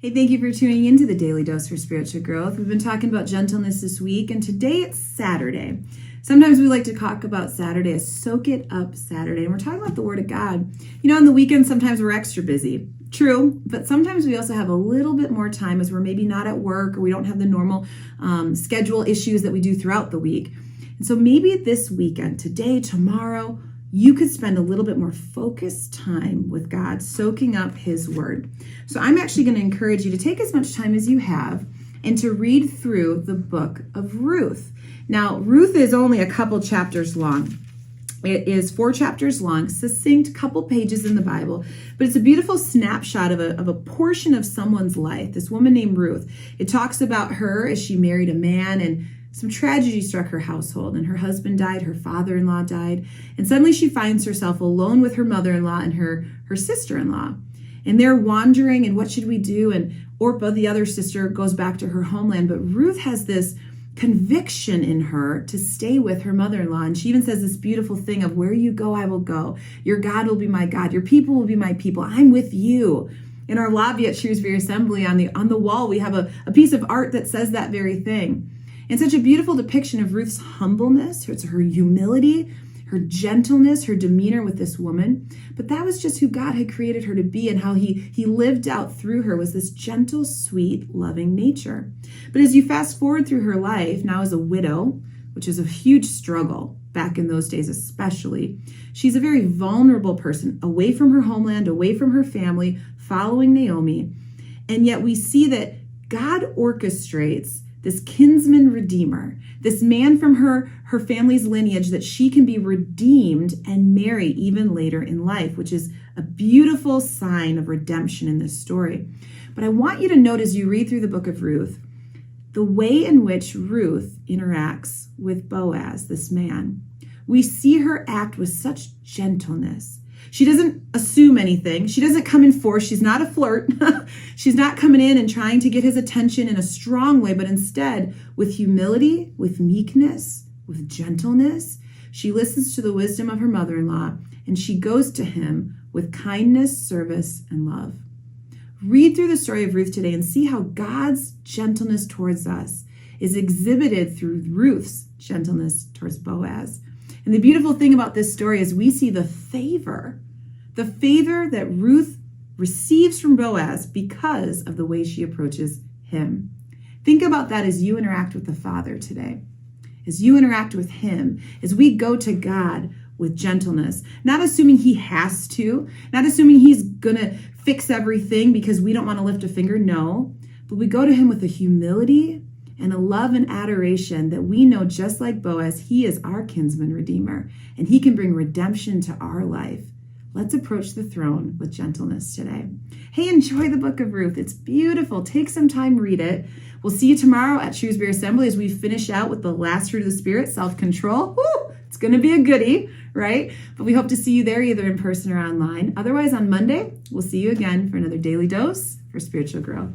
Hey, thank you for tuning into the Daily Dose for Spiritual Growth. We've been talking about gentleness this week, and today it's Saturday. Sometimes we like to talk about Saturday as Soak It Up Saturday, and we're talking about the Word of God. You know, on the weekend, sometimes we're extra busy. True, but sometimes we also have a little bit more time as we're maybe not at work or we don't have the normal schedule issues that we do throughout the week. And so maybe this weekend, today, tomorrow, you could spend a little bit more focused time with God, soaking up His Word. So I'm actually going to encourage you to take as much time as you have and to read through the book of Ruth. Now, Ruth is only a couple chapters long. It is 4 chapters long, succinct, couple pages in the Bible, but it's a beautiful snapshot of a portion of someone's life, this woman named Ruth. It talks about her as she married a man, and some tragedy struck her household, and her husband died, her father-in-law died, and suddenly she finds herself alone with her mother-in-law and her sister-in-law. And they're wandering, and what should we do? And Orpah, the other sister, goes back to her homeland, but Ruth has this conviction in her to stay with her mother-in-law. And she even says this beautiful thing of, where you go, I will go. Your God will be my God. Your people will be my people. I'm with you. In our lobby at Shrewsbury Assembly, on the wall, we have a piece of art that says that very thing. And such a beautiful depiction of Ruth's humbleness, her humility, her gentleness, her demeanor with this woman. But that was just who God had created her to be, and how he lived out through her was this gentle, sweet, loving nature. But as you fast forward through her life, now as a widow, which is a huge struggle back in those days especially, she's a very vulnerable person, away from her homeland, away from her family, following Naomi. And yet we see that God orchestrates this kinsman redeemer, this man from her family's lineage, that she can be redeemed and marry even later in life, which is a beautiful sign of redemption in this story. But I want you to note, as you read through the book of Ruth, the way in which Ruth interacts with Boaz, this man. We see her act with such gentleness. She doesn't assume anything. She doesn't come in force. She's not a flirt. She's not coming in and trying to get his attention in a strong way, but instead with humility, with meekness, with gentleness. She listens to the wisdom of her mother-in-law, and she goes to him with kindness, service, and love. Read through the story of Ruth today and see how God's gentleness towards us is exhibited through Ruth's gentleness towards Boaz. And the beautiful thing about this story is we see the favor that Ruth receives from Boaz because of the way she approaches him. Think about that as you interact with the Father today, as you interact with him, as we go to God with gentleness, not assuming he has to, not assuming he's going to fix everything because we don't want to lift a finger. No, but we go to him with a humility and a love and adoration that we know, just like Boaz, he is our kinsman redeemer, and he can bring redemption to our life. Let's approach the throne with gentleness today. Hey, enjoy the book of Ruth. It's beautiful. Take some time, read it. We'll see you tomorrow at Shrewsbury Assembly as we finish out with the last fruit of the Spirit, self-control. Woo! It's going to be a goodie, right? But we hope to see you there, either in person or online. Otherwise, on Monday, we'll see you again for another Daily Dose for Spiritual Growth.